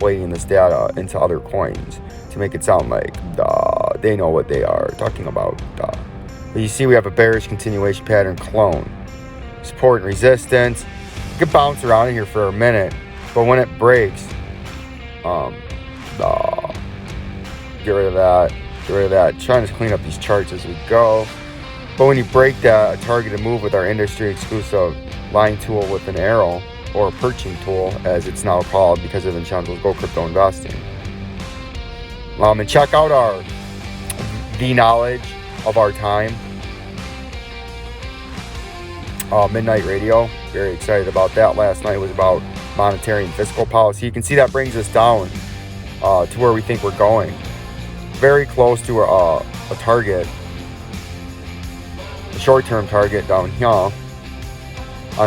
exploiting this data into other coins to make it sound like they know what they are talking about. But you see we have a bearish continuation pattern clone. Support and resistance. You can bounce around in here for a minute, but when it breaks, get rid of that. Get rid of that. Trying to clean up these charts as we go. But when you break that, a targeted move with our industry exclusive line tool with an arrow, or a perching tool, as it's now called because of Vincenzo's Go Crypto Investing. And check out the knowledge of our time. Midnight Radio. Very excited about that. Last night was about monetary and fiscal policy. You can see that brings us down to where we think we're going. Very close to a target, a short-term target down here on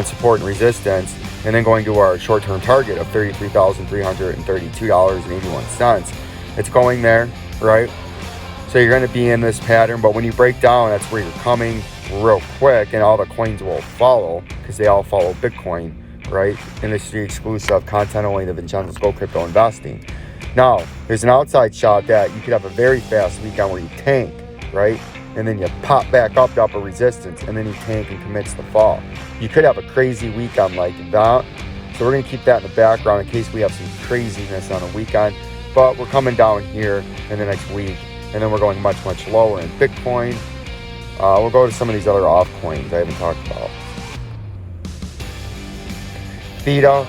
support and resistance, and then going to our short-term target of $33,332.81. It's going there, right? So you're going to be in this pattern, but when you break down, that's where you're coming real quick, and all the coins will follow because they all follow Bitcoin, right? Industry exclusive, content only, the Vincenzo's Go Crypto Investing. Now, there's an outside shot that you could have a very fast weekend where you tank, right? And then you pop back up to upper resistance, and then you tank and commits the fall. You could have a crazy weekend like that. So we're going to keep that in the background in case we have some craziness on a weekend. But we're coming down here in the next week, and then we're going much, much lower in Bitcoin. We'll go to some of these other off coins I haven't talked about. Theta,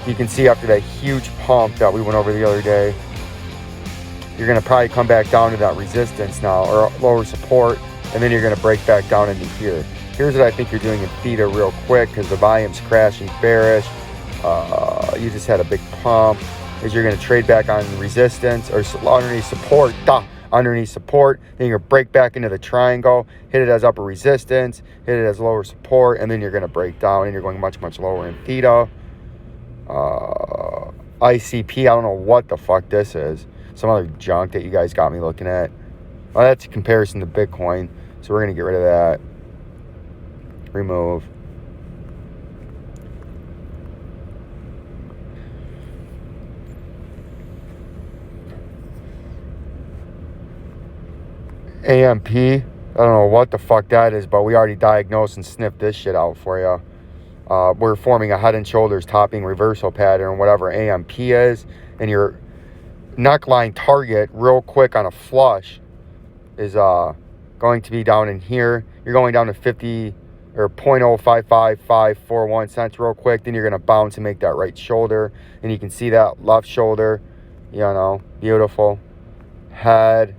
you can see after that huge pump that we went over the other day, you're going to probably come back down to that resistance now, or lower support, and then you're going to break back down into here. Here's what I think you're doing in Theta real quick, because the volume's crashing bearish. You just had a big pump. Is you're going to trade back on resistance or underneath support. Underneath support, then you're going to break back into the triangle, hit it as upper resistance, hit it as lower support, and then you're going to break down, and you're going much, much lower in Theta. ICP, I don't know what the fuck this is. Some other junk that you guys got me looking at. Well, that's a comparison to Bitcoin, so we're going to get rid of that. Remove. AMP, I don't know what the fuck that is, but we already diagnosed and sniffed this shit out for you. We're forming a head and shoulders topping reversal pattern, whatever AMP is, and your neckline target real quick on a flush is going to be down in here. You're going down to 50 or 0.055541 cents real quick. Then you're going to bounce and make that right shoulder, and you can see that left shoulder, beautiful head.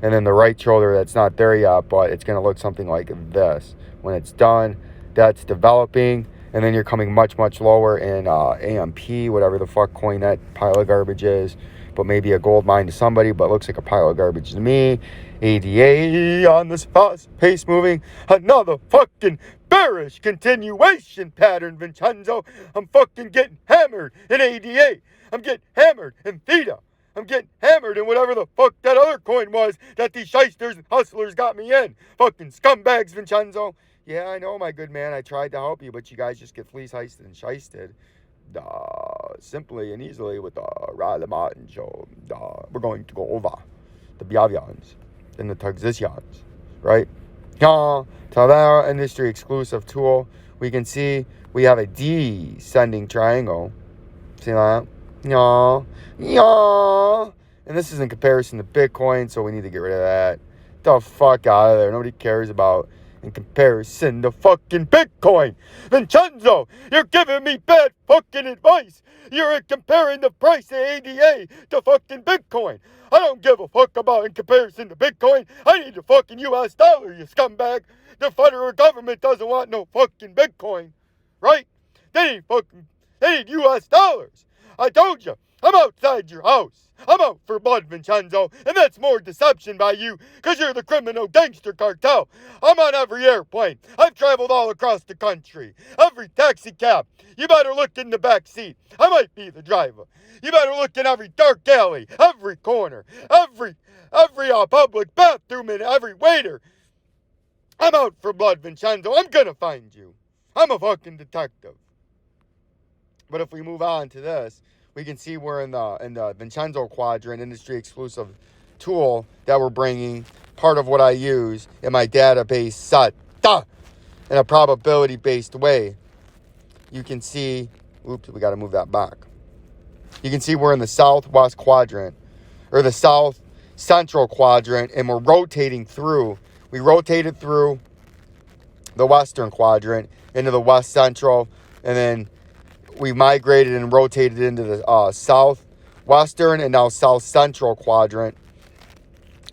And then the right shoulder, that's not there yet, but it's going to look something like this. When it's done, that's developing. And then you're coming much, much lower in AMP, whatever the fuck coin that pile of garbage is. But maybe a gold mine to somebody, but looks like a pile of garbage to me. ADA on this fast pace moving. Another fucking bearish continuation pattern, Vincenzo. I'm fucking getting hammered in ADA. I'm getting hammered in Theta. I'm getting hammered in whatever the fuck that other coin was that these shysters and hustlers got me in. Fucking scumbags, Vincenzo. Yeah, I know, my good man. I tried to help you, but you guys just get fleece heisted and shysted. Simply and easily with the Riley Martin show. We're going to go over the Biavians and the Tuxisians, right? Tavera industry exclusive tool. We can see we have a descending triangle. See that? Yeah. And this is in comparison to Bitcoin, so we need to get rid of that. The fuck out of there. Nobody cares about in comparison to fucking Bitcoin. Vincenzo, you're giving me bad fucking advice. You're comparing the price of ADA to fucking Bitcoin. I don't give a fuck about in comparison to Bitcoin. I need the fucking US dollar, you scumbag. The federal government doesn't want no fucking Bitcoin, right? They need US dollars. I told you, I'm outside your house. I'm out for blood, Vincenzo, and that's more deception by you, because you're the criminal gangster cartel. I'm on every airplane. I've traveled all across the country. Every taxi cab. You better look in the back seat. I might be the driver. You better look in every dark alley, every corner, every public bathroom, and every waiter. I'm out for blood, Vincenzo. I'm gonna find you. I'm a fucking detective. But if we move on to this, we can see we're in the Vincenzo quadrant, industry exclusive tool that we're bringing, part of what I use in my database set in a probability based way. You can see, oops, we got to move that back. You can see we're in the southwest quadrant, or the south central quadrant, and we're rotating through. We rotated through the western quadrant into the west central, and then we migrated and rotated into the southwestern and now south central quadrant,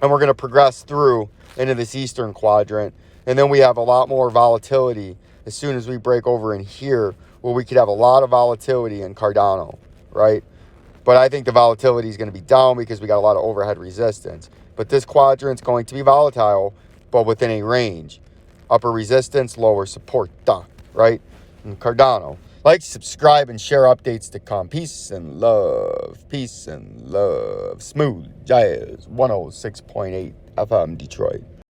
and we're going to progress through into this eastern quadrant. And then we have a lot more volatility as soon as we break over in here, where we could have a lot of volatility in Cardano, right? But I think the volatility is going to be down because we got a lot of overhead resistance. But this quadrant's going to be volatile, but within a range. Upper resistance, lower support, right? And Cardano. Like, subscribe, and share updates to come. Peace and love. Peace and love. Smooth Jazz 106.8 FM Detroit.